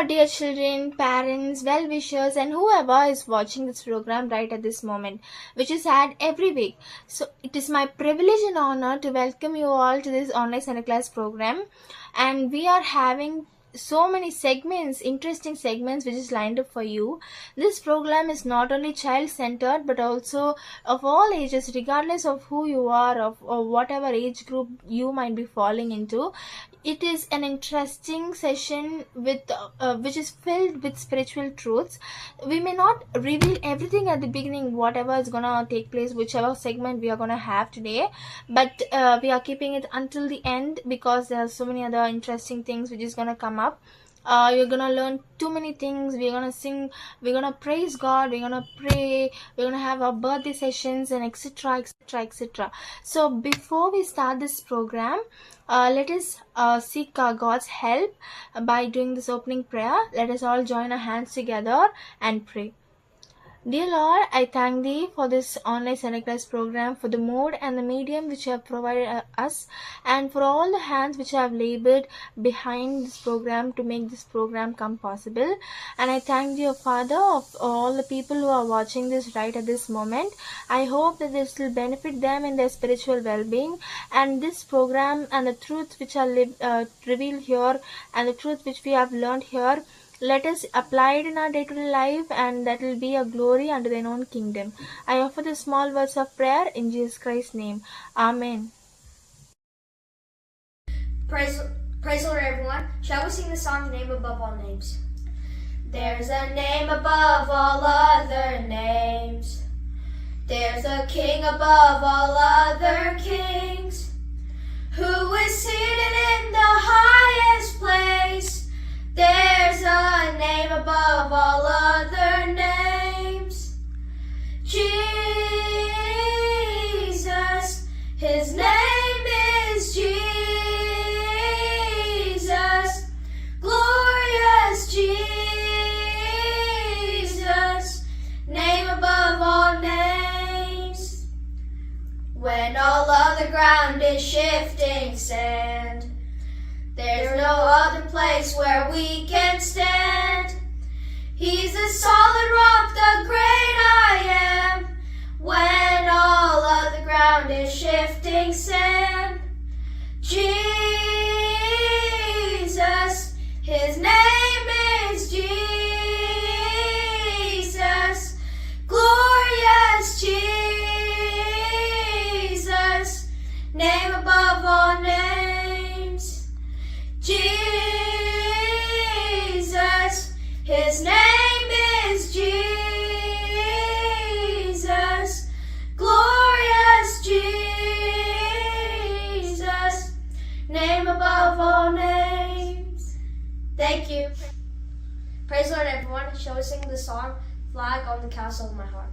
dear children, parents, well wishers, and whoever is watching this program right at this moment, which is had every week. So, it is my privilege and honor to welcome you all to this online Sunday class program. And we are having so many segments, interesting segments, which is lined up for you. This program is not only child centered but also of all ages, regardless of who you are, or whatever age group you might be falling into. It is an interesting session with which is filled with spiritual truths. We may not reveal everything at the beginning, whatever is gonna take place, whichever segment we are gonna have today, but we are keeping it until the end because there are so many other interesting things which is gonna come up. You're gonna learn too many things. We're gonna sing, we're gonna praise God, we're gonna pray, we're gonna have our birthday sessions, and etc, etc, etc. So before we start this program, let us seek God's help by doing this opening prayer. Let us all join our hands together and pray. Dear Lord, I thank Thee for this online Sunday class program, for the mode and the medium which you have provided us, and for all the hands which have labored behind this program to make this program come possible. And I thank Thee, O Father, of all the people who are watching this right at this moment. I hope that this will benefit them in their spiritual well-being, and this program and the truths which are revealed here and the truth which we have learned here, let us apply it in our day-to-day life, and that will be a glory unto Thine own kingdom. I offer the small words of prayer in Jesus Christ's name. Amen. Praise the Lord, everyone. Shall we sing the song, The Name Above All Names? There's a name above all other names. There's a King above all other kings, who is seated in the highest place. There's a name above all other names. Jesus, His name is Jesus. Glorious Jesus, name above all names. When all other ground is shifting sand, there's no other place where we can stand. He's the solid rock, the great I am. When all other ground is shifting sand, Jesus, His name is Jesus. Glorious Jesus, name above all names. Jesus, His name is Jesus. Glorious Jesus, name above all names. Thank you. Praise the Lord, everyone. Shall we sing the song, Flag on the Castle of My Heart?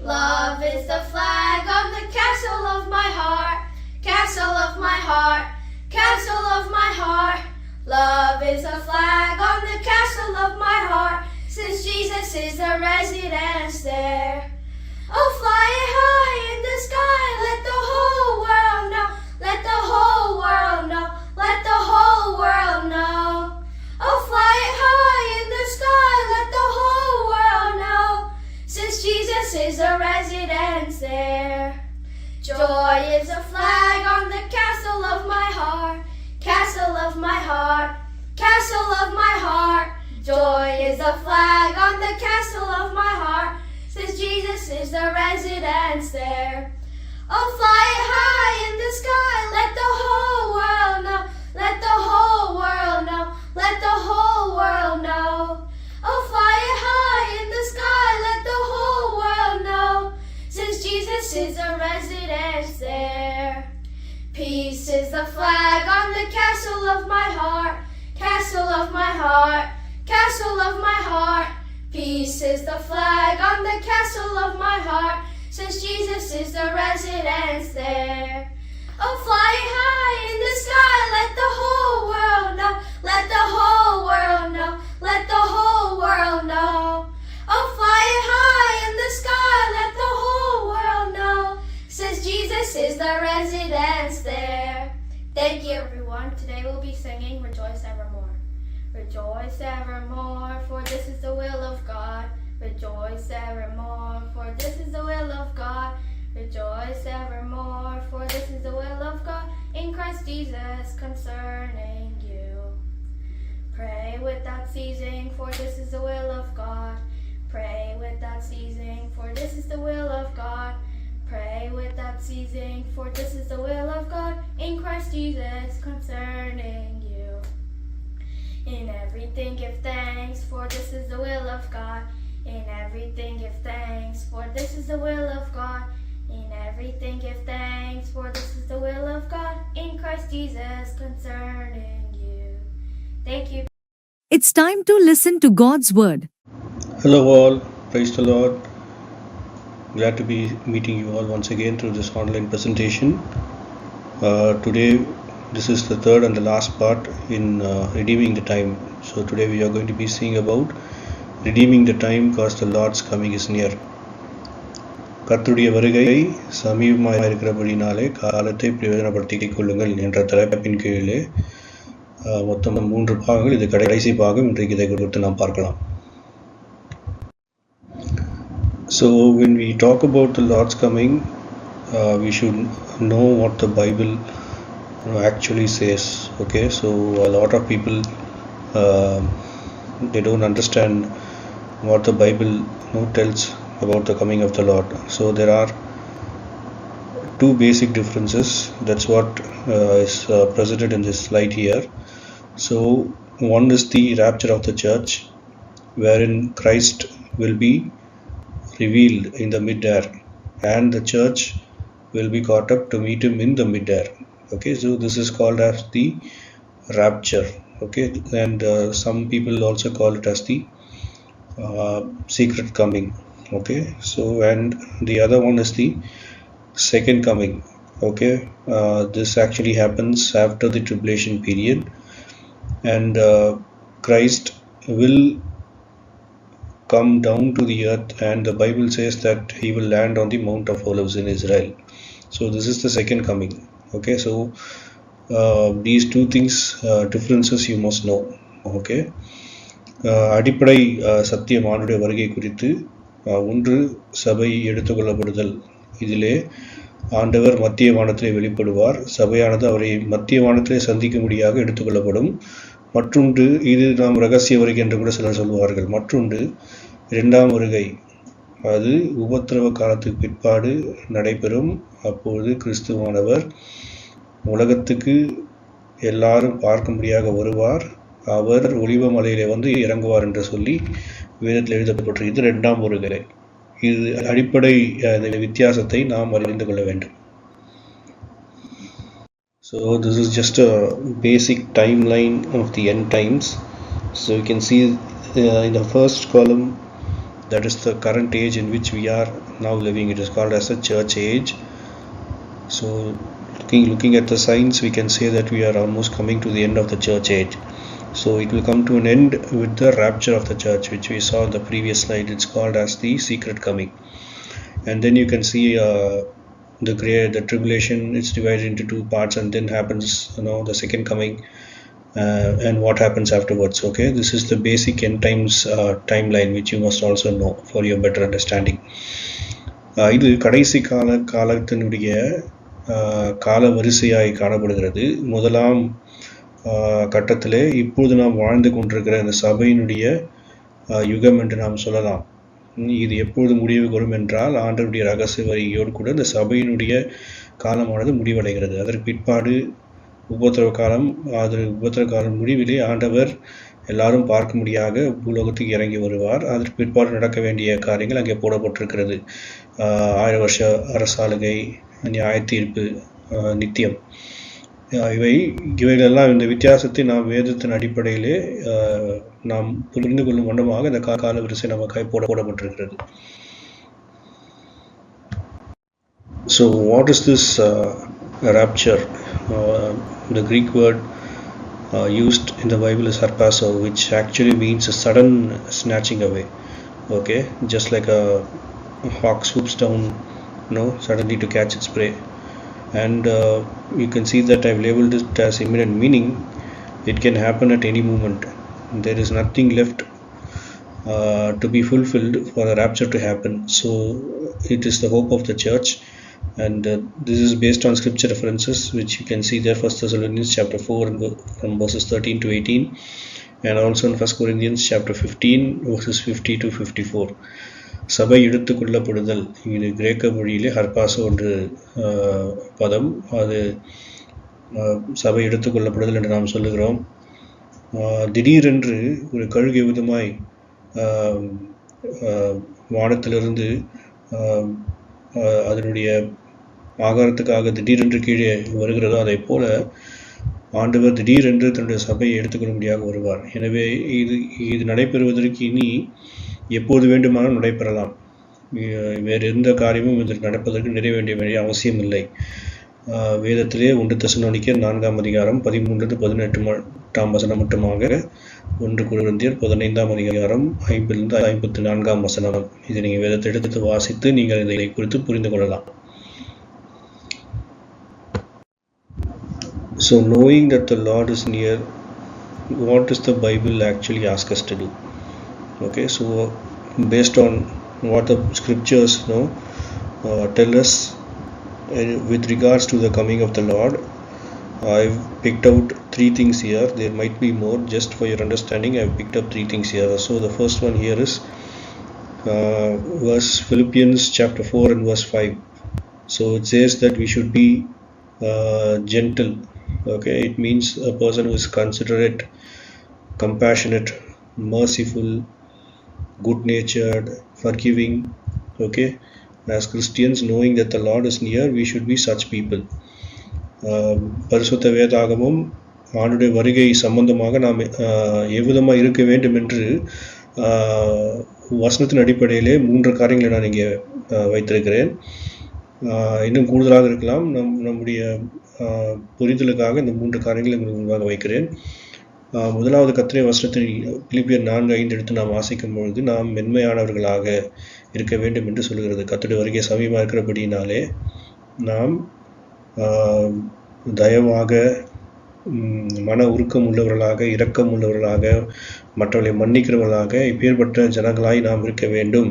Love is the flag on the castle of my heart, castle of my heart, castle of my heart. Love is a flag on the castle of my heart, since Jesus is the residence there. Oh, fly it high in the sky, let the whole world know, let the whole world know, let the whole world know. Oh, fly it high in the sky, let the whole world know, since Jesus is the residence there. Joy is a flag on the castle of my heart, castle of my heart, castle of my heart. Joy is a flag on the castle of my heart, since Jesus is the residence there. Oh, fly it high in the sky, let the whole world know, let the whole world know, let the whole world know. Oh, fly it high in the sky, let the whole world know, since Jesus is the residence there. Peace is the flag on the castle of my heart, castle of my heart, castle of my heart. Peace is the flag on the castle of my heart, since Jesus is the residence there. Oh, fly it high in the sky, let the whole world know, let the whole world know, let the whole world know. Oh, fly it high in the sky, let the whole world know, since Jesus is the residence there. Thank you, everyone. Today we'll be singing Rejoice Evermore. Rejoice. Rejoice evermore, for this is the will of God. Rejoice evermore, for this is the will of God. Rejoice evermore, for this is the will of God in Christ Jesus concerning you. Pray without ceasing, for this is the will of God. Pray without ceasing, for this is the will of God. Pray without ceasing, for this is the will of God in Christ Jesus concerning you. In everything give thanks, for this is the will of God. In everything give thanks, for this is the will of God. In everything give thanks, for this is the will of God in Christ Jesus concerning you. Thank you. It's time to listen to God's Word. Hello all, praise the Lord. Glad to be meeting you all once again through this online presentation. Today, this is the third and the last part in redeeming the time. So today we are going to be seeing about redeeming the time because the Lord's coming is near. கர்த்தருடைய வருகை சமீபமாக இருக்கிறபடினாலே காலத்தை பிரயோஜனப்படுத்திக் கொள்ளுங்கள் என்ற தலைப்பின் கீழே மொத்தம் 3 பாகங்கள், இது கடைசி பாகம். இன்றைக்கு இதை குறித்து நாம் பார்க்கலாம். So when we talk about the Lord's coming, we should know what the Bible actually says. Okay, so a lot of people they don't understand what the Bible tells about the coming of the Lord. So there are two basic differences. That's what is presented in this slide here. So one is the rapture of the church, wherein Christ will be revealed in the mid-air and the church will be caught up to meet him in the mid-air. Okay, so this is called as the rapture. Okay, and some people also call it as the secret coming. Okay, so and the other one is the second coming. Okay, this actually happens after the tribulation period, and Christ will come down to the earth, and the Bible says that he will land on the Mount of Olives in Israel. So this is the second coming. Okay, so these two things differences you must know. Okay, அடிப்படை சத்தியம் ஆண்டுடைய வருகை குறித்து ஒன்று சபை எடுத்துக்கொள்ளப்படுதல். இதிலே ஆண்டவர் மத்திய வானத்திலே வெளிப்படுவார், சபையானது அவரை மத்திய வானத்திலே சந்திக்கும்படியாக எடுத்துக்கொள்ளப்படும். மற்றொன்று, இது நாம் ரகசிய வருகை என்று கூட சிலர் சொல்வார்கள். மற்றொன்று இரண்டாம் வருகை, அது உபத்திரவ காலத்துக்கு பிற்பாடு நடைபெறும். அப்பொழுது கிறிஸ்துவானவர் உலகத்துக்கு எல்லாரும் பார்க்கும்படியாக வருவார், அவர் ஒலிவ மலையிலே வந்து இறங்குவார் என்று சொல்லி வேதத்தில் எழுதப்பட்டு, இது இரண்டாம் வருகை. இது அடிப்படை வித்தியாசத்தை நாம் அறிந்து கொள்ள வேண்டும். So this is just a basic timeline of the end times. So you can see in the first column, that is the current age in which we are now living. It is called as the church age. So looking at the signs, we can say that we are almost coming to the end of the church age. So it will come to an end with the rapture of the church, which we saw in the previous slide. It's called as the secret coming. And then you can see the tribulation is divided into two parts, and then happens the second coming and what happens afterwards. Okay, this is the basic end times timeline, which you must also know for your better understanding. இது கடைசி காலத்தினுடைய கால வரிசையாய் காணப்படுகிறது. முதலாம் கட்டத்திலே இப்போது நாம் வாழ்ந்து கொண்டிருக்கிற இந்த சபையினுடைய யுகம் என்று நாம் சொல்லலாம். இது எப்பொழுது முடிவு வரும் என்றால், ஆண்டவருடைய ரகசிய வருகையோடு கூட இந்த சபையினுடைய காலமானது முடிவடைகிறது. அதற்கு பிற்பாடு உபத்திரவ காலம். உபத்திரவ காலம் முடிவிலே ஆண்டவர் எல்லாரும் பார்க்கும்படியாக பூலோகத்துக்கு இறங்கி வருவார். அதற்கு பிற்பாடு நடக்க வேண்டிய காரியங்கள் அங்கே போடப்பட்டிருக்கிறது. 1000 வருஷ அரசாளுகை, நியாய தீர்ப்பு, நித்தியம். இவைகளெல்லாம் இந்த வித்தியாசத்தை நாம் வேதத்தின் அடிப்படையிலே நாம் புரிந்து கொள்ளும் வண்ணமாக இந்த கால வரிசை நமக்காக போடப்பட்டிருக்கிறது. So what is this rapture? The Greek word used in the Bible is harpazo, which actually means a sudden snatching away. Okay, just like a hawk swoops down suddenly to catch its prey. And you can see that I've labeled it as imminent, meaning it can happen at any moment. there is nothing left to be fulfilled for the rapture to happen. So it is the hope of the church, and this is based on scripture references which you can see there. 1 Thessalonians chapter 4 from verses 13 to 18, and also in 1 Corinthians chapter 15 verses 50 to 54. சபை எடுத்துக்கொள்ளப்படுதல், இது கிரேக்க மொழியிலே ஹர்பாசோ என்று பதம். அது சபை எடுத்துக்கொள்ளப்படுதல் என்று நாம் சொல்லுகிறோம். திடீரென்று ஒரு கழுகு விதமாய் வானத்திலிருந்து அதனுடைய ஆகாரத்துக்காக திடீரென்று கீழே வருகிறதோ அதை போல ஆண்டவர் திடீரென்று தன்னுடைய சபையை எடுத்துக்கொள்ளும்படியாக வருவார். எனவே இது நடைபெறுவதற்கு இனி எப்போது வேண்டுமானாலும் நடைபெறலாம். வேறு எந்த காரியமும் இதற்கு நடப்பதற்கு நிறைய வேண்டிய அவசியம் இல்லை. வேதத்திலே 1 தெசலோனிக்கேயர் 4ஆம் அதிகாரம் 13-18 வசனம் மட்டுமாக, 1 கொரிந்தியர் 15ஆம் அதிகாரம் 5-54 வசனம். இதை நீங்கள் வேதத்தை எடுத்து வாசித்து நீங்கள் இதை குறித்து புரிந்து கொள்ளலாம். So knowing that the Lord is near, what does the Bible actually ask us to do? Okay, so based on what the scriptures tell us with regards to the coming of the Lord, I've picked out 3 things here. There might be more. Just for your understanding, I've picked up 3 things here. So the first one here is verse Philippians chapter 4 and verse 5. So it says that we should be gentle. Okay, it means a person who is considerate, compassionate, merciful, good-natured, forgiving. Okay, as Christians, knowing that the Lord is near, we should be such people. பரிசுத்த வேதாகமும் ஆண்டுடைய வருகை சம்பந்தமாக நாம் எவ்விதமாக இருக்க வேண்டும் என்று வசனத்தின் அடிப்படையிலே 3 காரியங்களை நான் இங்கே வைத்திருக்கிறேன். இன்னும் கூடுதலாக இருக்கலாம். நம்முடைய புரிதலுக்காக இந்த 3 காரியங்களை முன்பாக வைக்கிறேன். முதலாவது கர்த்தருடைய வசனத்தை பிலிப்பியர் 4:5 எடுத்து நாம் வாசிக்கும் பொழுது, நாம் மென்மையானவர்களாக இருக்க வேண்டும் என்று சொல்கிறது. கர்த்தருடைய வருகை சமீபமாக இருக்கிறபடினாலே நாம் தயவாக, மன உருக்கம் உள்ளவர்களாக, இரக்கம் உள்ளவர்களாக, மற்றவர்களை மன்னிக்கிறவர்களாக, இப்பேற்பட்ட ஜனங்களாய் நாம் இருக்க வேண்டும்.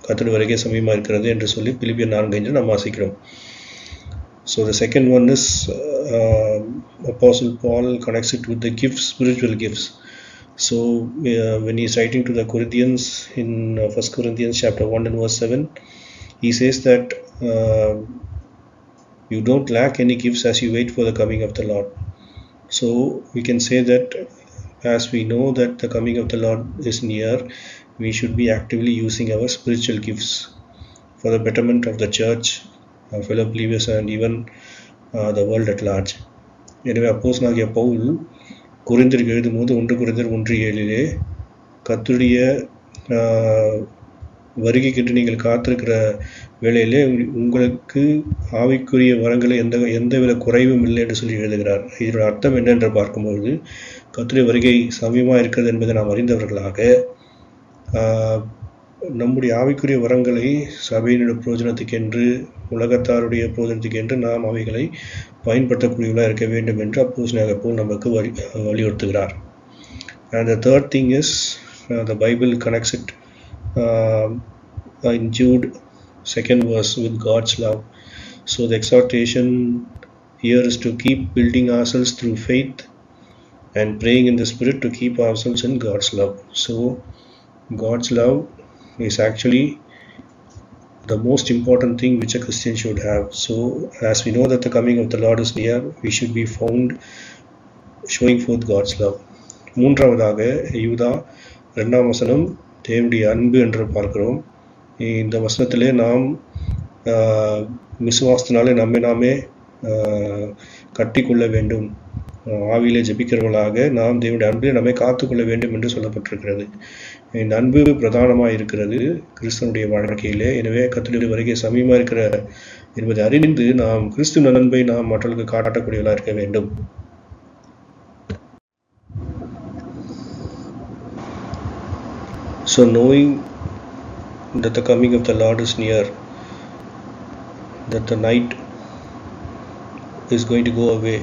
கர்த்தருடைய வருகை சமீபமாக இருக்கிறது என்று சொல்லி பிலிப்பியர் 4:5 நாம் வாசிக்கிறோம். So the second one is Apostle Paul connects it with the gifts, spiritual gifts. So when he is writing to the Corinthians in 1 Corinthians chapter 1 and verse 7, he says that you don't lack any gifts as you wait for the coming of the Lord. So we can say that as we know that the coming of the Lord is near, we should be actively using our spiritual gifts for the betterment of the church, our fellow believers, and even the world at large. எனவே அப்போஸ்தலனாகிய பவுல் கொரிந்தியருக்கு எழுதும்போது 1 கொரிந்தியர் 1:7 கர்த்தருடைய வருகைக்கென்று நீங்கள் காத்திருக்கிற வேளையிலே உங்களுக்கு ஆவிக்குரிய வரங்களை எந்தவித குறைவும் இல்லை என்று சொல்லி எழுதுகிறார். இதோட அர்த்தம் என்ன என்று பார்க்கும்போது, கர்த்தருடைய வருகை சமீபமாக இருக்கிறது என்பதை நாம் அறிந்தவர்களாக நம்முடைய ஆவிக்குரிய வரங்களை சபையினுடைய பிரயோஜனத்துக்கென்று, உலகத்தாருடைய பிரயோஜனத்துக்கென்று நாம் அவைகளை பயன்படுத்தக்கூடியவர்களாக இருக்க வேண்டும் என்று அப்போஸ்தலனாகிய பவுல் நமக்கு வலியுறுத்துகிறார். And the third thing is the Bible connects it in Jude 2nd verse with God's love. So the exhortation here is to keep building ourselves through faith and praying in the Spirit to keep ourselves in God's love. So God's love is actually the most important thing which a Christian should have. So as we know that the coming of the Lord is near, we should be found showing forth God's love. மூன்றாவதாக யூதா 2ஆம் வசனம் தேவனுடைய அன்பு என்று பார்க்கிறோம். இந்த வசனத்திலே நாம் விசுவாசத்தினாலே நம்மை நாமே கட்டிக்கொள்ள வேண்டும், ஆவியிலே ஜெபிக்கிறவர்களாக நாம் தேவனுடைய அன்பிலே நம்மை காத்துக்கொள்ள வேண்டும் என்று சொல்லப்பட்டிருக்கிறது. இந்த அன்பு பிரதானமாக இருக்கிறது கிறிஸ்தவனுடைய வாழ்க்கையிலே. எனவே கர்த்தருடைய வருகை சமீபமாக இருக்கிற என்பதை அறிந்து நாம் கிறிஸ்துவின் அன்பை நாம் மற்றவர்களுக்கு காட்டக்கூடியவர்களாக இருக்க வேண்டும். So knowing that the coming of the Lord is near, that the night is going to go away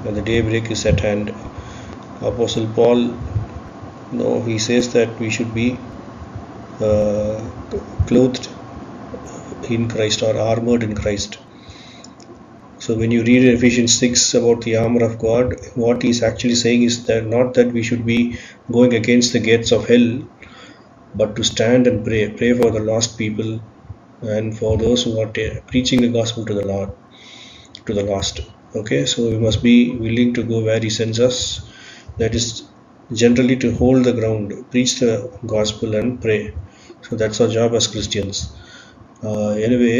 and the daybreak is at hand, Apostle Paul No, he says that we should be clothed in Christ or armored in Christ. So when you read Ephesians 6 about the armor of God, what he's actually saying is that not that we should be going against the gates of hell, but to stand and pray for the lost people and for those who are preaching the gospel to the Lord, to the lost. Okay, so we must be willing to go where he sends us. That is generally to hold the ground, preach the gospel and pray. So that's our job as Christians. எனவே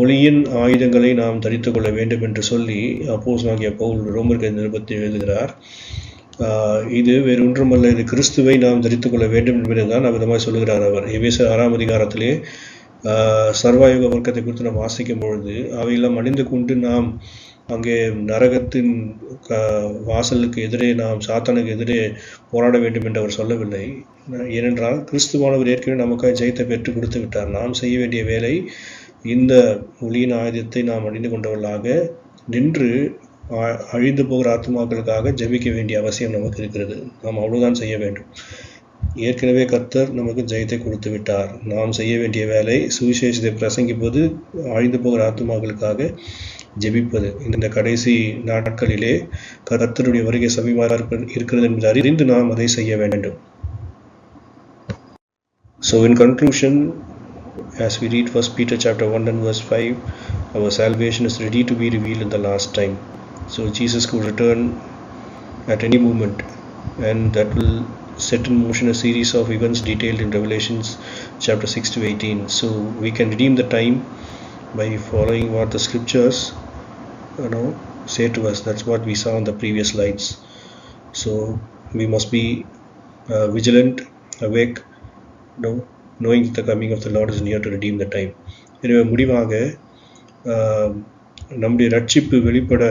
ஒளியின் ஆயுதங்களை நாம் தரித்து கொள்ள வேண்டும் என்று சொல்லி அப்போஸ்தலனாகிய பவுல் ரோமருக்கு நிருபத்தில் எழுதுகிறார். இது வேறொன்றுமல்ல, இது கிறிஸ்துவை நாம் தரித்து கொள்ள வேண்டும் என்பதுதான் அவ்விதமாக சொல்லுகிறார் அவர். எபேசியர் 6ஆம் அதிகாரத்திலே சர்வாயுக வர்க்கத்தை குறித்து நாம் வாசிக்கும் பொழுது அவையெல்லாம் அணிந்து கொண்டு நாம் அங்கே நரகத்தின் வாசலுக்கு எதிரே நாம் சாத்தானுக்கு எதிரே போராட வேண்டும் என்று அவர் சொல்லவில்லை. ஏனென்றால் கிறிஸ்துவானவர் ஏற்கனவே நமக்காக ஜெயத்தை பெற்று கொடுத்து விட்டார். நாம் செய்ய வேண்டிய வேலை இந்த ஒளியின் ஆயுதத்தை நாம் அணிந்து கொண்டவர்களாக நின்று அழிந்து போகிற ஆத்மாக்களுக்காக ஜெபிக்க வேண்டிய அவசியம் நமக்கு இருக்கிறது. நாம் அவ்வளவுதான் செய்ய வேண்டும். ஏற்கனவே கர்த்தர் நமக்கு ஜெயத்தை கொடுத்து விட்டார். நாம் செய்ய வேண்டிய வேலை சுவிசேஷத்தை பிரசங்கிப்பது, அழிந்து போகிற ஆத்மாக்களுக்காக ஜெபிப்பது. இந்த கடைசி நாட்களிலே கர்த்தருடைய வருகை சமீபமாக இருக்கிறது என்பதை அறிந்து நாம் அதை செய்ய வேண்டும். So in conclusion, as we read 1 Peter chapter 1 and verse 5, our salvation is ready to be revealed in the last time. So Jesus could return at any moment, and that will set in motion a series of events detailed in Revelations chapter 6 to 18. So we can redeem the time by following what the scriptures say to us. That's what we saw in the previous slides. So we must be vigilant, awake, knowing that the coming of the Lord is near to redeem the time. எனவே முடிவாக நம்முடைய ரட்சிப்பு வெளிப்பட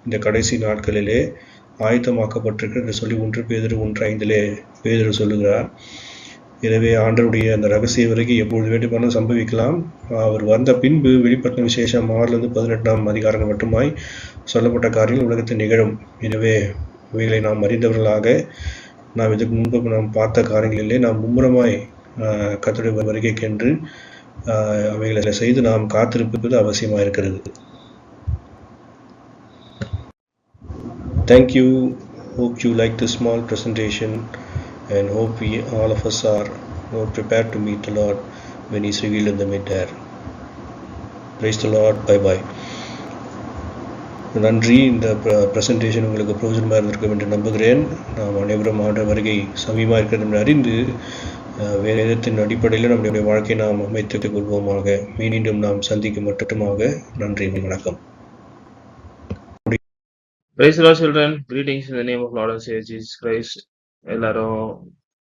இந்த கடைசி நாட்களிலே ஆயத்தமாக்கப்பட்டிருக்கிறது சொல்லி 1 பேதுரு 1:5 பேதுரு சொல்லுகிறார். எனவே ஆண்டவருடைய அந்த ரகசிய வருகை எப்பொழுது வேண்டுமானாலும் சம்பவிக்கலாம். அவர் வந்த பின்பு வெளிப்பட்ட விசேஷம் 6-18ஆம் அதிகாரங்கள் மட்டுமாய் சொல்லப்பட்ட காரியங்கள் உலகத்தில் நிகழும். எனவே இவைகளை நாம் அறிந்தவர்களாக நாம் இதுக்கு முன்பு நாம் பார்த்த காரியங்களிலே நாம் மும்முரமாய் கர்த்தருடைய வருகைக்கென்று அவைகளை செய்து நாம் காத்திருப்பது அவசியமாக இருக்கிறது. Thank you. Hope you like this small presentation, and hope we all of us are prepared to meet the Lord when He is revealed in the mid-air. Praise the Lord. Bye bye. நன்றி. இந்த presentation உங்களுக்கு பிரயோஜனமாக இருந்திருக்கும் என்று நம்புகிறேன். நாம் அனைவரும் ஆண்ட வருகை சமீபமாக இருக்கிறது என்று அறிந்து வேதத்தின் அடிப்படையில் நம்முடைய வாழ்க்கையை நாம் அமைத்துக் கொள்வோமாக. மீண்டும் நாம் சந்திக்கும் மட்டுமாக. நன்றி, வணக்கம். Praise the Lord, children. Greetings in the name of Lord and Savior Jesus Christ. எல்லாரும்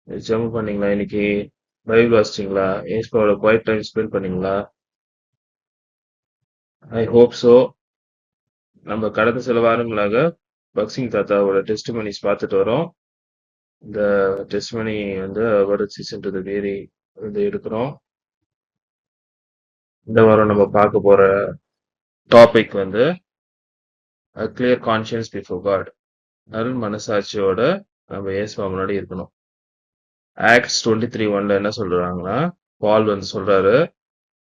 ஜெபம் பண்ணீங்களா? இன்னைக்கு பைபிள் வாசிச்சிங்களா? ஏசுவோட குவைட் டைம் ஸ்பெண்ட் பண்ணீங்களா? I hope so. நம்ம கடந்த சில வாரங்களாக பக்சிங் தாத்தாவோட டெஸ்டிமனிஸ் பார்த்துட்டு வரோம். இந்த டெஸ்டிமனி சீசன் டு தி வேரி எடுக்கிறோம். இந்த வாரம் நம்ம பார்க்க போற topic a clear conscience before God. நல் மனசாட்சியோட நம்ம இயேசுவா முன்னாடி இருக்கணும். ஆக்ட்ஸ் 23:1 என்ன சொல்றாங்கன்னா, பால் சொல்றாரு,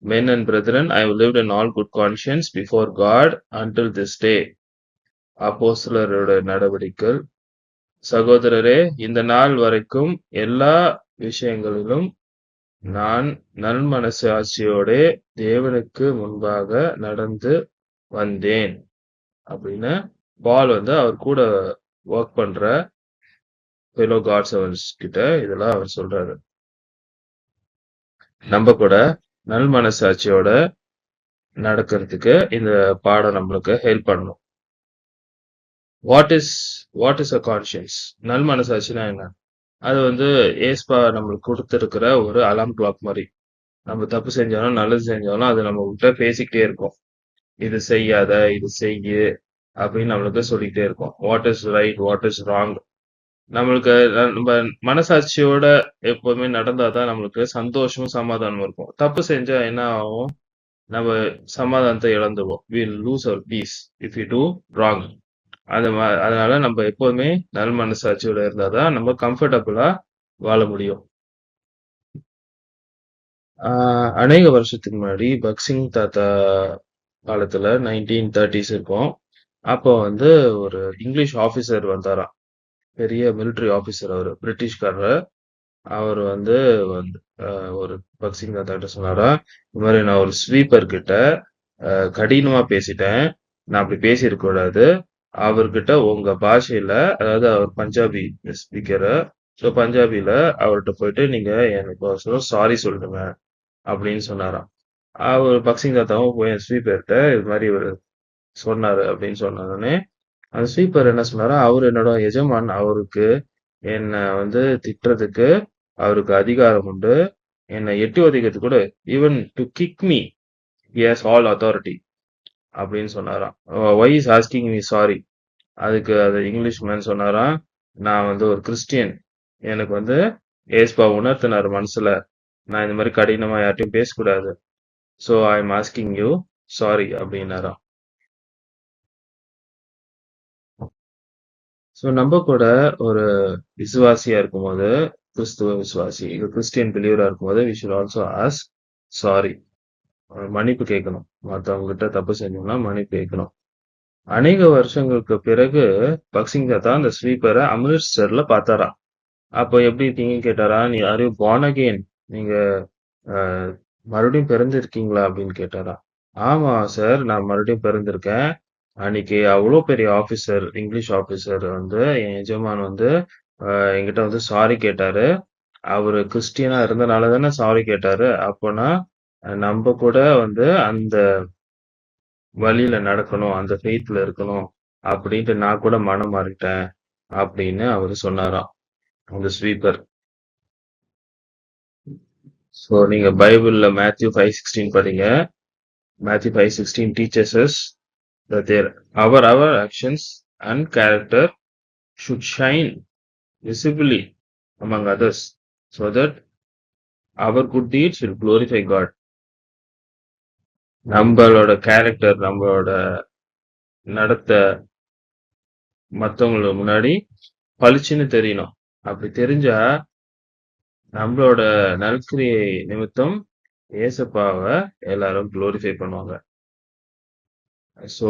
Men and brethren, I have lived in all good conscience before God until this day. அப்போஸ்தலரோட நடவடிக்கைகள். சகோதரரே, இந்த நாள் வரைக்கும் எல்லா விஷயங்களிலும் நான் நல் மனசாட்சியோட தேவனுக்கு முன்பாக நடந்து வந்தேன் அப்படின்னு பால் அவர் கூட ஒர்க் பண்ற ஃபெலோ காட் சர்வன்ட்ஸ் கிட்ட இதெல்லாம் அவர் சொல்றாரு. நம்ம கூட நல் மனசாட்சியோட நடக்கிறதுக்கு இந்த பாடம் நம்மளுக்கு ஹெல்ப் பண்ணணும். What is a conscience? நல் மனசாட்சினா என்ன? அது ஏஸ்பா நம்மளுக்கு கொடுத்துருக்கிற ஒரு அலாம் கிளாக் மாதிரி. நம்ம தப்பு செஞ்சாலும் நல்லது செஞ்சாலும் அது நம்ம கிட்ட பேசிக்கிட்டே இருக்கும். இது செய்யாத, இது செய்ய அப்படின்னு நம்மளுக்கு சொல்லிக்கிட்டே இருக்கும். What is right, what is wrong. நம்மளுக்கு நம்ம மனசாட்சியோட எப்பவுமே நடந்தாதான் நம்மளுக்கு சந்தோஷமும் சமாதானமும் இருக்கும். தப்பு செஞ்சா என்ன ஆகும்? நம்ம சமாதானத்தை இழந்துருவோம். We'll lose our peace if we do wrong. அதனால நம்ம எப்போதுமே நல் மனசாட்சியோட இருந்தாதான் நம்ம கம்ஃபர்டபுளா வாழ முடியும். அநேக வருஷத்துக்கு முன்னாடி பக்சிங் தாத்தா காலத்துல 1930s இருக்கும். அப்போ வந்து ஒரு இங்கிலீஷ் ஆபீசர் வந்தாராம். பெரிய மிலிட்டரி ஆபீசர் அவரு. பிரிட்டிஷ்காரரு. அவர் வந்து வந்து ஒரு பக்சிங் தாத்தா கிட்ட சொன்னாராம், இந்த மாதிரி நான் ஒரு ஸ்வீப்பர் கிட்ட கடினமா பேசிட்டேன். நான் அப்படி பேசியிருக்க கூடாது. அவர்கிட்ட உங்க பாஷையில, அதாவது அவர் பஞ்சாபி ஸ்பீக்கரு. ஸோ பஞ்சாபில அவர்கிட்ட போயிட்டு நீங்க எனக்கு சாரி சொல்லுங்க அப்படின்னு சொன்னாராம். அவர் பக்சிங் தாத்தாவும் போய் ஸ்வீப்பர்கிட்ட இது மாதிரி இவர் சொன்னாரு அப்படின்னு சொன்னோடனே அந்த ஸ்வீப்பர் என்ன சொன்னாரா, அவர் என்னோட எஜமான். அவருக்கு என்ன வந்து திட்டுறதுக்கு அவருக்கு அதிகாரம் உண்டு. என்னை எட்டி உதைக்கிறதுக்கு கூட, even to kick me he has all authority அப்படின்னு சொன்னாராம். Why is asking me sorry. அதுக்கு அது இங்கிலீஷ் மேன் சொன்னாராம், நான் வந்து ஒரு கிறிஸ்டியன். எனக்கு வந்து ஏஸ்பா உணர்த்தினார் மனசுல, நான் இந்த மாதிரி கடினமா யார்ட்டையும் பேசக்கூடாது. So I am asking you sorry அப்படின்னாராம். ஸோ நம்ம கூட ஒரு விசுவாசியா இருக்கும்போது, கிறிஸ்துவ விசுவாசி, கிறிஸ்டியன் பிலீவரா இருக்கும்போது, we should also ask sorry. மன்னிப்பு கேட்கணும். மத்தவங்க கிட்ட தப்பு செஞ்சோம்னா மன்னிப்பு கேட்கணும். அநேக வருஷங்களுக்கு பிறகு பக்சிங் தாத்தா அந்த ஸ்வீப்பரை அமிர்த்சர்ல பார்த்தாராம். அப்போ எப்படி இருக்கீங்கன்னு கேட்டாரா, நீ ஆர் யூ born again? நீங்க அஹ், மறுபடியும் பிறந்திருக்கீங்களா அப்படின்னு கேட்டாரா. ஆமா சார், நான் மறுபடியும் பிறந்திருக்கேன். அன்னைக்கு அவ்வளோ பெரிய ஆபீசர், இங்கிலீஷ் ஆபீசர் வந்து என் எஜமான் வந்து என்கிட்ட வந்து சாரி கேட்டாரு. அவரு கிறிஸ்டியனா இருந்தனால தானே சாரி கேட்டாரு. அப்போனா நம்ம கூட வந்து அந்த வழியில நடக்கணும், அந்த ஃபெய்த்ல இருக்கணும் அப்படின்ட்டு நான் கூட மனம் மாறிட்டேன் அப்படின்னு அவரு சொன்னாராம், அந்த ஸ்வீப்பர். ஸோ நீங்க பைபிள்ல மேத்யூ 5:16 படிங்க. Matthew 5:16 teaches us that our actions and character should shine visibly among others so that our good deeds will glorify God. நம்மளோட கேரக்டர், நம்மளோட நடத்த மத்தவங்களுக்கு முன்னாடி பளிச்சுன்னு தெரியணும். அப்படி தெரிஞ்சா நம்மளோட நற்கிரியை நிமித்தம் ஏசப்பாவை எல்லாரும் குளோரிஃபை பண்ணுவாங்க. ஸோ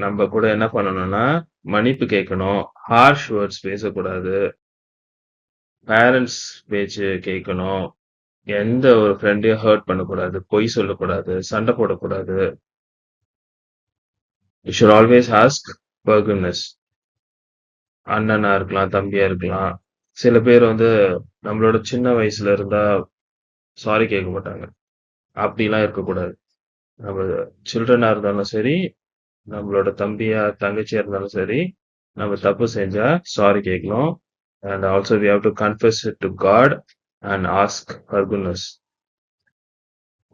நம்ம கூட என்ன பண்ணணும்னா மன்னிப்பு கேட்கணும், ஹார்ஷ் வேர்ட்ஸ் பேசக்கூடாது, பேரண்ட்ஸ் பேச்சு கேட்கணும், எந்த ஒரு ஃப்ரெண்டையும் ஹர்ட் பண்ணக்கூடாது, பொய் சொல்லக்கூடாது, சண்டை போடக்கூடாது. You should always ask forgiveness. அண்ணனா இருக்கலாம், தம்பியா இருக்கலாம். சில பேர் வந்து நம்மளோட சின்ன வயசுல இருந்தா சாரி கேட்க மாட்டாங்க. அப்படிலாம் இருக்கக்கூடாது. நம்ம சில்ட்ரனா இருந்தாலும் சரி, நம்மளோட தம்பியா தங்கச்சியா இருந்தாலும் சரி, நம்ம தப்பு செஞ்சா சாரி கேட்கணும். And also we have to confess it to God and ask forgiveness.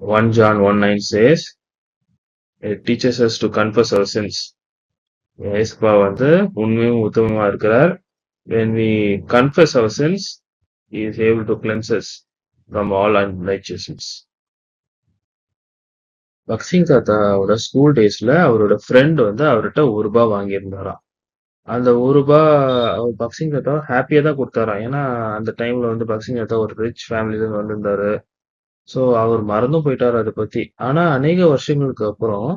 1 John 1:9 says it teaches us to confess our sins. இயேசுப்பா வந்து உண்மையும் உத்தமமா இருக்கிறார். When we confess our sins, he is able to cleanse us from all unrighteousness. Bakht Singh தாத்தாவோட school டேஸ்ல அவரோட friend வந்து அவர்கிட்ட ₹1 வாங்கியிருந்தாராம். அந்த ₹1 அவர் பக்சிங் தாத்தா ஹாப்பியா தான் கொடுத்தாராம். ஏன்னா அந்த டைம்ல வந்து பக்சிங் தாத்தா ஒரு ரிச் ஃபேமிலில இருந்து வந்திருந்தாரு. ஸோ அவர் மறந்தும் போயிட்டாரு அதை பத்தி. ஆனா அநேக வருஷங்களுக்கு அப்புறம்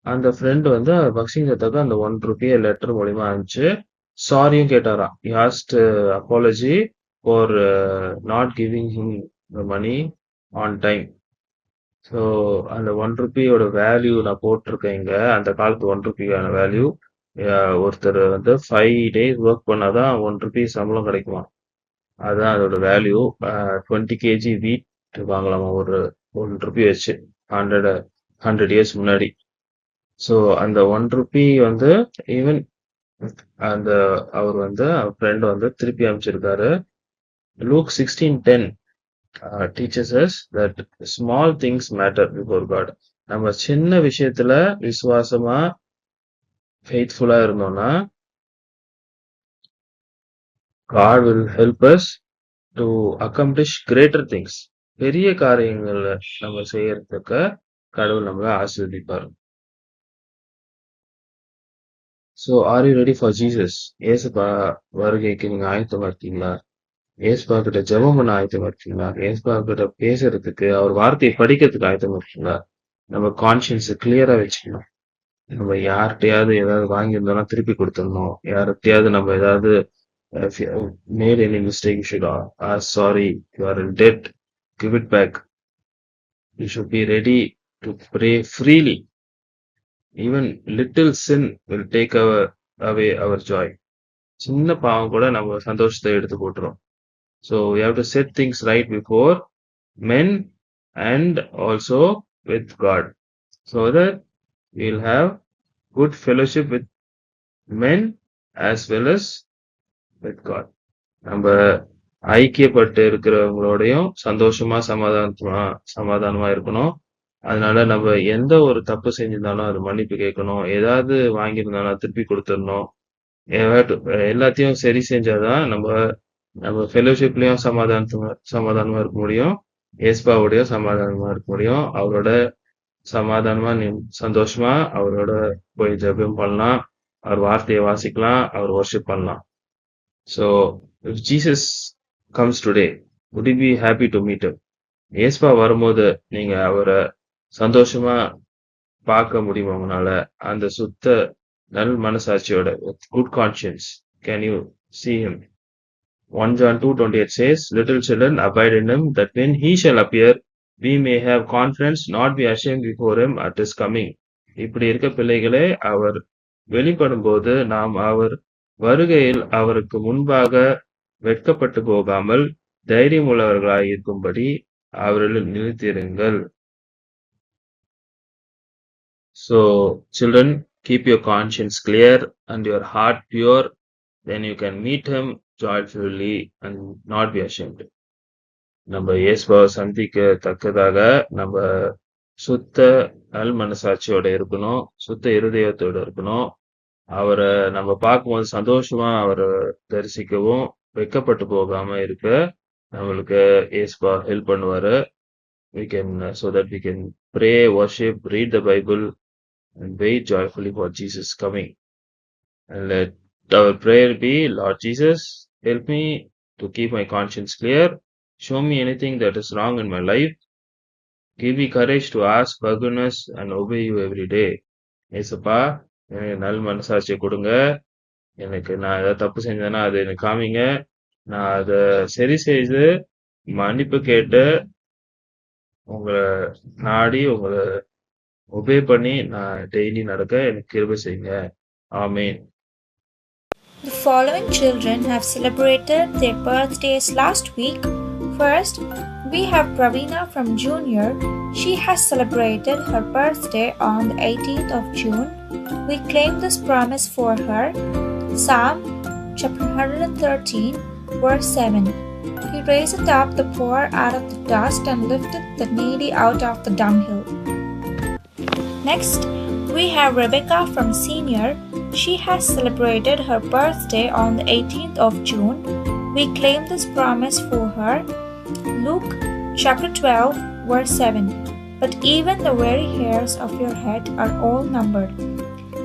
அந்த ஃப்ரெண்ட் வந்து பக்சிங் தாத்தாக்கு அந்த ₹1 லெட்டர் மூலியமா அனுப்பிச்சு சாரியும் கேட்டாராம். He asked apology for not giving him the money on time. So அந்த ₹1 வேல்யூ நான் போட்டிருக்கேன் இங்க. அந்த காலத்து ₹1 வேல்யூ, ஒருத்தர் வந்து 5 days ஒர்க் பண்ணாதான் ₹1 சம்பளம் கிடைக்குமா. அதான் அதோட வேல்யூ. 20 kg வீட் வாங்கலாமா ஒரு ₹1 வச்சு 100 years முன்னாடி. ஸோ அந்த ₹1 வந்து ஈவன் அந்த அவர் வந்து ஃப்ரெண்ட் வந்து திருப்பி அனுப்பிச்சிருக்காரு. Luke 16:10 teaches us that small things matter before God. நம்ம சின்ன விஷயத்துல விசுவாசமா ஃபெய்த்ஃபுல்லா இருந்தோம்னா God will help us to accomplish greater things. பெரிய காரியங்களை நம்ம செய்யறதுக்கு கடவுள் நம்மளை ஆசீர்வதிப்பார். So are you ready for Jesus? ஏசப்பா வருகைக்கு நீங்க ஆயத்தமா இருக்கீங்களா? ஏசப்பா கிட்ட ஜெபம் பண்ண ஆயத்தமா இருக்கீங்களா? ஏசப்பா கிட்ட பேசுறதுக்கு, அவர் வார்த்தையை படிக்கிறதுக்கு ஆயத்தமா இருக்கீங்களா? நம்ம கான்ஷியன்ஸ் கிளியரா வச்சுக்கணும். நம்ம யார்கிட்டயாவது ஏதாவது வாங்கியிருந்தோம்னா திருப்பி கொடுத்துடணும். யார்கிட்டயாவது நம்ம ஏதாவது made any mistake, you should ask sorry. You are in debt, give it back. You should be ready to pray freely. Even little sin will take away our joy. சின்ன பாவம் கூட நம்ம சந்தோஷத்தை எடுத்து போட்டுரும். So we have to set things right before men and also with God, so that we'll have good fellowship with men as well as with God. நம்ம ஐக்கியப்பட்டு இருக்கிறவங்களோடையும் சந்தோஷமா சமாதானமா இருக்கணும். அதனால நம்ம எந்த ஒரு தப்பு செஞ்சிருந்தாலும் அது மன்னிப்பு கேட்கணும். ஏதாவது வாங்கியிருந்தாலும் திருப்பி கொடுத்துடணும். எல்லாத்தையும் சரி செஞ்சாதான் நம்ம ஃபெலோஷிப்லயும் சமாதானமா இருக்க முடியும். ஏஸ்பாவோடய சமாதானமா இருக்க முடியும். அவரோட சமாதானமா சந்தோஷமா அவரோட போய் ஜெபம் பண்ணலாம், அவர் வார்த்தையை வாசிக்கலாம், அவர் வர்ஷிப் பண்ணலாம். So if Jesus comes today, would you be happy to meet him? ஏஸ்பா வரும்போது நீங்க அவரை சந்தோஷமா பார்க்க முடியுமா உங்களால? அந்த சுத்த நல் மனசாட்சியோட, with good conscience, can you see him? 1 John 2:28 says, little children, abide in him, that when he shall appear, we may have confidence, not be ashamed before him at his coming. இப்படி இருக்க பிள்ளைகளே, அவர் வெளிப்படும் போது நாம் அவர் வருகையில் அவருக்கு முன்பாக வெட்கப்பட்டு போகாமல் தைரியம் உள்ளவர்களாய் இருக்கும்படி அவரில் நிலைத்திருங்கள். So children, keep your conscience clear and your heart pure, then you can meet him joyfully and not be ashamed. நம்ம இயேசுவை சந்திக்கத்தக்கதாக நம்ம சுத்த நல் மனசாட்சியோட இருக்கணும், சுத்த இருதயத்தோட இருக்கணும். அவரை நம்ம பார்க்கும்போது சந்தோஷமா அவரை தரிசிக்கவும் வெட்கப்பட்டு போகாம இருக்க நம்மளுக்கு இயேசுவா ஹெல்ப் பண்ணுவாரு. We can so that we can pray, worship, read the Bible and wait joyfully for Jesus coming. And let our prayer be, Lord Jesus, help me to keep my conscience clear. Show me anything that is wrong in my life. Give me courage to ask forgiveness and obey you every day. ஏசப்பா, எனக்கு நல் மனசாட்சியை கொடுங்க. எனக்கு நான் ஏதாவது தப்பு செஞ்சேன்னா அது எனக்கு காமிங்க. நான் அதை சரி செய்து மன்னிப்பு கேட்டு உங்களை நாடி உங்களை ஒபே பண்ணி நான் டெய்லி நடக்க எனக்கு கிருபை செய்யுங்க. ஆமேன். The following children have celebrated their birthdays last week. First, we have Pravina from Junior. She has celebrated her birthday on the 18th of June. We claim this promise for her. Psalm chapter 113, verse 7. He raiseth up the poor out of the dust and lifteth the needy out of the dunghill. Next, we have Rebecca from Senior. She has celebrated her birthday on the 18th of June. We claim this promise for her. Luke chapter 12, verse 7. But even the very hairs of your head are all numbered.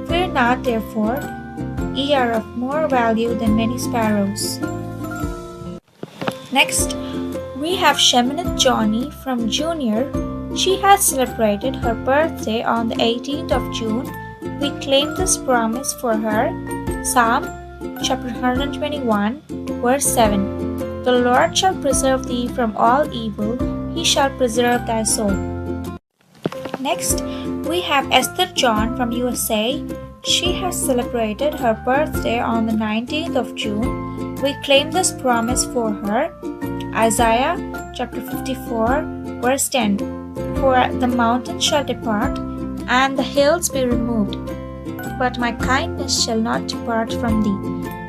Fear not, therefore, ye are of more value than many sparrows. Next, we have Sheminith Johnny from Junior. She has celebrated her birthday on the 18th of June. We claim this promise for her. Psalm chapter 121, verse 7. The Lord shall preserve thee from all evil, he shall preserve thy soul. Next, we have Esther John from USA. She has celebrated her birthday on the 19th of June. We claim this promise for her. Isaiah chapter 54, verse 10. For the mountains shall depart, and the hills be removed, but my kindness shall not depart from thee,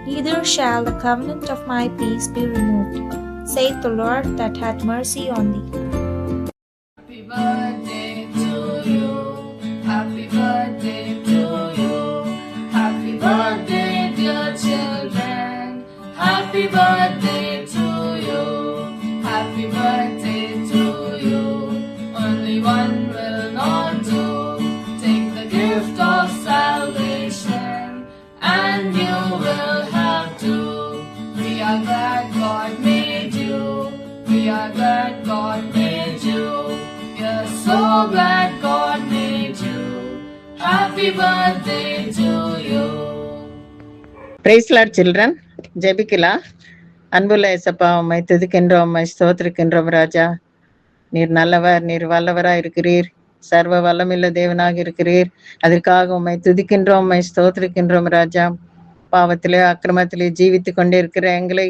neither shall the covenant of my peace be removed, saith the Lord that hath mercy on thee. Happy birthday to you, happy birthday to you, happy birthday dear children, happy birthday to you, happy birthday to you, only one will not do, take the gift of salvation are glad God made you. We are so glad God made you. Happy birthday to you. Praise lord children, ஜெபிக்கலாம். அன்புள்ள இயேசப்பா, உம்மை துதிக்கின்றோம், உம்மை ஸ்தோத்திரிக்கின்றோம் ராஜா. நீர் நல்லவர், நீர் வல்லவராய் இருக்கிறீர், சர்வ வல்லமில்ல தேவனாக இருக்கிறீர். அதற்காக உம்மை துதிக்கின்றோம், உம்மை ஸ்தோத்திரிக்கின்றோம் ராஜா. பாவத்திலே அக்கிரமத்திலே ஜீவித்து கொண்டே இருக்கிற எங்களை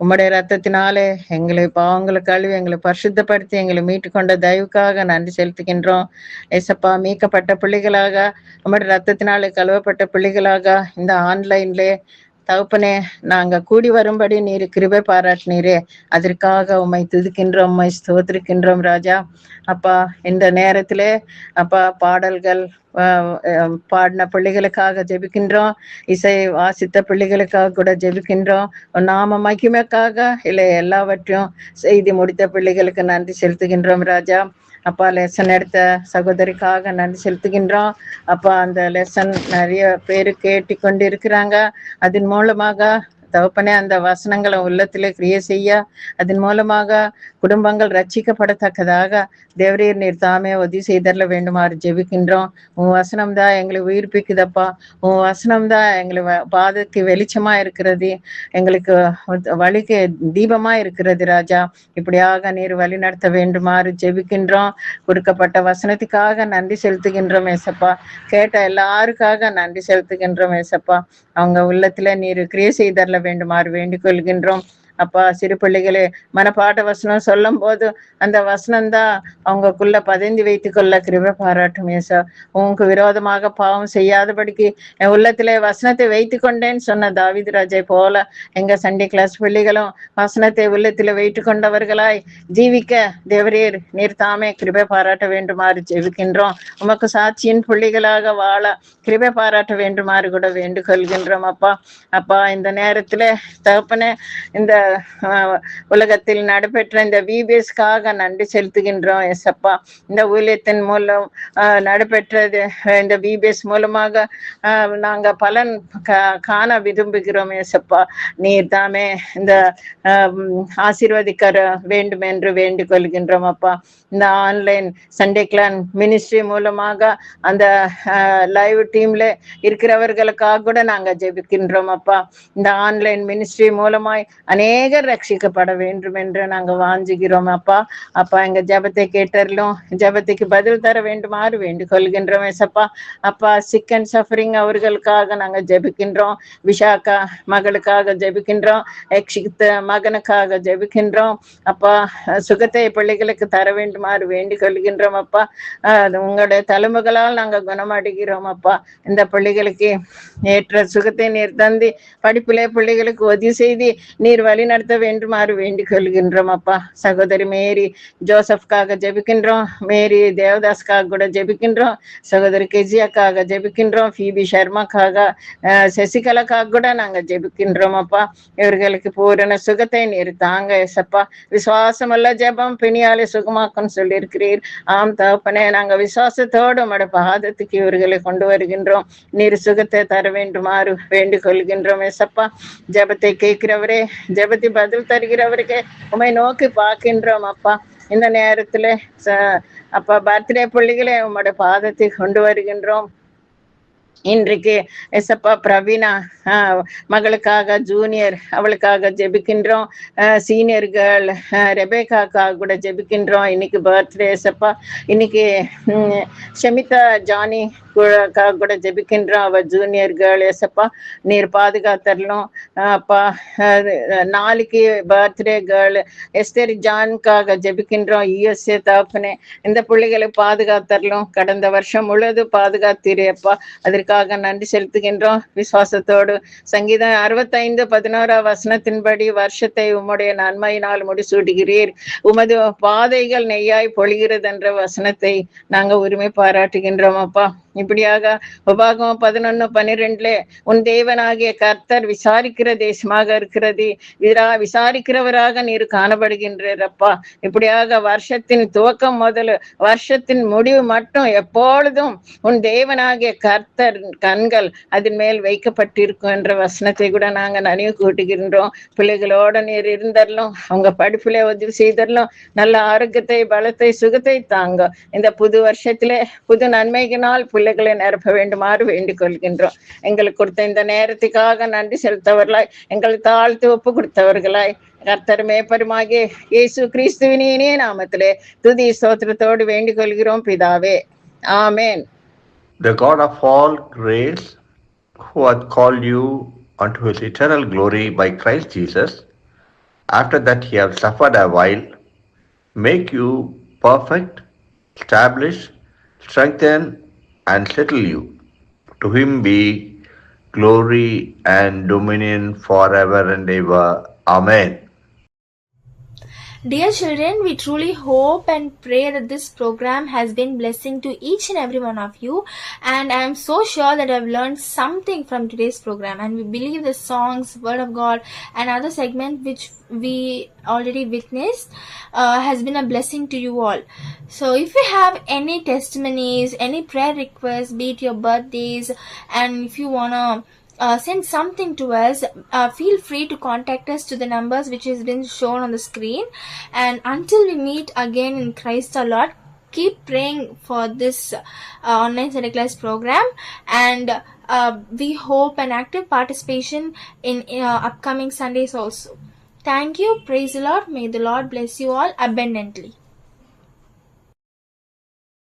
உம்முடைய ரத்தத்தினாலே எங்களை பாவங்களை கழுவி எங்களை பரிசுத்தப்படுத்தி எங்களை மீட்டு கொண்ட தயவுக்காக நன்றி செலுத்துகின்றோம். ஏசப்பா, மீட்கப்பட்ட பிள்ளைகளாக உம்முடைய ரத்தத்தினாலே கழுவப்பட்ட பிள்ளைகளாக இந்த ஆன்லைன்லே தகப்பனே நாங்க கூடி வரும்படி நீர் கிருபை பாராட்டினீரே, அதற்காக உம்மை துதிக்கின்றோம், உம்மை ஸ்தோத்திரிக்கின்றோம் ராஜா. அப்பா, இந்த நேரத்திலே அப்பா பாடல்கள் பாடின பிள்ளைகளுக்காக ஜெபிக்கின்றோம், இசை வாசித்த பிள்ளைகளுக்காக கூட ஜெபிக்கின்றோம். நாம மகிமைக்காக இல்லை எல்லாவற்றையும் செய்து முடித்த பிள்ளைகளுக்கு நன்றி செலுத்துகின்றோம் ராஜா. அப்பா, லெசன் எடுத்த சகோதரிக்காக நன்றி செலுத்துகின்றோம். அப்பா, அந்த லெசன் நிறைய பேரு கேட்டு கொண்டு இருக்கிறாங்க. அதன் மூலமாக தகப்பனே அந்த வசனங்களை உள்ளத்திலே கிரியை செய்ய, அதன் மூலமாக குடும்பங்கள் ரட்சிக்கப்படத்தக்கதாக தேவரீர் நீர் தாமே உதவி செய்தரல வேண்டுமாறு ஜெபிக்கின்றோம். உன் வசனம் தான் எங்களை உயிர்ப்பிக்குதப்பா, உன் வசனம் தான் எங்களை பாதத்துக்கு வெளிச்சமா இருக்கிறது, எங்களுக்கு வழிக்கு தீபமா இருக்கிறது ராஜா. இப்படியாக நீர் வழி நடத்த வேண்டுமாறு ஜெபிக்கின்றோம். கொடுக்கப்பட்ட வசனத்துக்காக நன்றி செலுத்துகின்றோம் ஏசப்பா. கேட்ட எல்லாருக்காக நன்றி செலுத்துகின்றோம் ஏசப்பா. அவங்க உள்ளத்துல நீர் கிரியை செய்தரல வேண்டுமாறு வேண்டிக் கொள்கின்றோம். அப்பா, சிறு பிள்ளைகளே மனப்பாட்ட வசனம் சொல்லும் போது அந்த வசனம்தான் அவங்களுக்குள்ள பதிந்து வைத்துக் கொள்ள கிருபை பாராட்டும் ஏசா. உனக்கு விரோதமாக பாவம் செய்யாதபடிக்கு என் உள்ளத்திலே வசனத்தை வைத்து கொண்டேன்னு சொன்ன தாவீது ராஜை போல எங்க சண்டே கிளாஸ் பிள்ளைகளும் வசனத்தை உள்ளத்திலே வைத்து கொண்டவர்களாய் ஜீவிக்க தேவரீர் நீர் தாமே கிருபை பாராட்ட வேண்டுமாறு ஜெபிக்கின்றோம். உமக்கு சாட்சியின் பிள்ளைகளாக வாழ கிருபை பாராட்ட வேண்டுமாறு கூட வேண்டுகொள்கின்றோம் அப்பா. அப்பா, இந்த நேரத்துல தகப்பனே இந்த உலகத்தில் நடைபெற்ற இந்த விபிஎஸ்க்காக நன்றி செலுத்துகின்றோம் எசப்பா. இந்த ஊழியத்தின் மூலம் நடைபெற்றது இந்த விபிஎஸ் மூலமாக நாங்க பலன் காண விரும்புகிறோம் எசப்பா. நீர் தாமே இந்த ஆசீர்வதிக்க வேண்டும் என்று வேண்டிக் கொள்கின்றோம் அப்பா. இந்த ஆன்லைன் சண்டே கிளான் மினிஸ்ட்ரி மூலமாக அந்த லைவ் டீம்ல இருக்கிறவர்களுக்காக கூட நாங்க ஜெபிக்கின்றோம் அப்பா. இந்த ஆன்லைன் மினிஸ்ட்ரி மூலமாய் அநேகர் ரட்சிக்கப்பட வேண்டும் என்று நாங்க வாஞ்சுகிறோம் அப்பா. அப்பா, எங்க ஜெபத்தை கேட்டறலும் ஜெபத்துக்கு பதில் தர வேண்டுமாறு வேண்டிக் கொள்கின்றோம் ஏசப்பா. அப்பா, சிக் அண்ட் சஃபரிங் அவர்களுக்காக நாங்க ஜெபிக்கின்றோம். விஷாக்கா மகளுக்காக ஜெபிக்கின்றோம். எக்ஷித் மகனுக்காக ஜெபிக்கின்றோம். அப்பா, சுகத்தை பிள்ளைகளுக்கு தர வேண்டுமாறு வேண்டிக் கொள்கின்றோம் அப்பா. உங்களுடைய தழும்புகளால் நாங்க குணமடைகிறோம் அப்பா. இந்த பிள்ளைகளுக்கு ஏற்ற சுகத்தை நீர் தந்தி படிப்பிலே பிள்ளைகளுக்கு உதவி செய்து நீர் வழி நடத்த வேண்டுமாறு வேண்டிக் கொள்கின்றோம் அப்பா. சகோதரி மேரி ஜோசப்காக ஜெபிக்கின்றோம். மேரி தேவதாஸ்காக கூட ஜெபிக்கின்றோம். சகோதரி கெஜியாக்காக ஜெபிக்கின்றோம். பிபி சர்மாக்காக, சசிகலாக்காக கூட நாங்க ஜெபிக்கின்றோம் அப்பா. இவர்களுக்கு பூரண சுகத்தை நீர் தாங்க ஏசப்பா. விசுவாசமுள்ள ஜெபம் பிணியாலே சுகமாக்கும் சொல்லியிருக்கிறீர். ஆம் தகப்பனே, நாங்க விசுவாசத்தோடு உம்முடைய பாதத்துக்கு இவர்களை கொண்டு வருகின்றோம். நீர் சுகத்தை தர வேண்டுமாறு வேண்டிக் கொள்கின்றோம் ஏசப்பா. ஜெபத்தை கேட்கிறவரே, ஜெபத்தை பதில் தருகிறவருக்கு உம்மை நோக்கி பார்க்கின்றோம் அப்பா. இந்த நேரத்துல அப்பா பர்த்டே பிள்ளைகளை உம்முடைய பாதத்தை கொண்டு வருகின்றோம். இன்றைக்கு எசப்பா பிரவீனா மகளுக்காக ஜூனியர் அவளுக்காக ஜெபிக்கின்றோம். சீனியர் கேர்ள் ரெபேக்காக்காக கூட ஜெபிக்கின்றோம். இன்னைக்கு பர்த்டே எசப்பா. இன்னைக்கு ஷமிதா ஜானி கூட ஜெபிக்கின்றோம். அவ ஜூனியர் கேர்ள் எசப்பா. நீர் பாதுகாத்தரலும் அப்பா. நாளைக்கு பர்த்டே கேர்ள் எஸ்தர் ஜான்காக ஜெபிக்கின்றோம். யுஎஸ்ஏ தாப்புனே இந்த பிள்ளைகளை பாதுகாத்தரலும் கடந்த வருஷம் முழுவதும் பாதுகாத்தீரப்பா. அதற்காக நன்றி செலுத்துகின்றோம் விசுவாசத்தோடு. சங்கீதம் 65:11 வசனத்தின்படி வருஷத்தை உம்முடைய நன்மையினால் முடிசூட்டுகிறீர், உமது பாதைகள் நெய்யாய் பொழிகிறது என்ற வசனத்தை நாங்க உரிமை பாராட்டுகின்றோம் அப்பா. இப்படியாக உபாகமம் 11:12 உன் தேவனாகிய கர்த்தர் விசாரிக்கிற தேசமாக இருக்கிறது, விசாரிக்கிறவராக நீர் காணப்படுகின்றப்பா. இப்படியாக வருஷத்தின் துவக்கம் முதல் வருஷத்தின் முடிவு மட்டும் எப்பொழுதும் உன் தேவனாகிய கர்த்தர் கண்கள் அதன் மேல் வைக்கப்பட்டிருக்கும் என்ற வசனத்தை கூட நாங்க நினைவு கூட்டுகின்றோம். பிள்ளைகளோட நீர் இருந்தரலும், அவங்க படிப்புல உதவி செய்தரலும், நல்ல ஆரோக்கியத்தை, பலத்தை, சுகத்தை தாங்க. இந்த புது வருஷத்திலே புது நன்மையினால் பிள்ளைகளை நிரப்ப வேண்டுமாறு வேண்டிக் கொள்கின்றோம். எங்களுக்கு கொடுத்த இந்த நேரத்துக்காக நன்றி செலுத்தவர்களாய், எங்களை தாழ்த்து ஒப்பு கொடுத்தவர்களாய், கர்த்தர் மேய்ப்பருமாகிய இயேசு கிறிஸ்துவின் இனிய நாமத்திலே துதி ஸ்தோத்திரத்தோடு வேண்டிக் கொள்கிறோம் பிதாவே. ஆமென். The God of all grace, who hath called you unto his eternal glory by Christ Jesus, after that he hath suffered a while, make you perfect, establish, strengthen, and settle you. To him be glory and dominion forever and ever. Amen. Dear children, we truly hope and pray that this program has been blessing to each and every one of you, and I am so sure that I have learned something from today's program, and we believe the songs, Word of God and other segment which we already witnessed has been a blessing to you all. So if you have any testimonies, any prayer requests, be it your birthdays, and if you wanna send something to us, feel free to contact us to the numbers which has been shown on the screen. And until we meet again in Christ our Lord, keep praying for this online Sunday class program, and we hope an active participation in upcoming Sundays also. Thank you. Praise the Lord. May the Lord bless you all abundantly.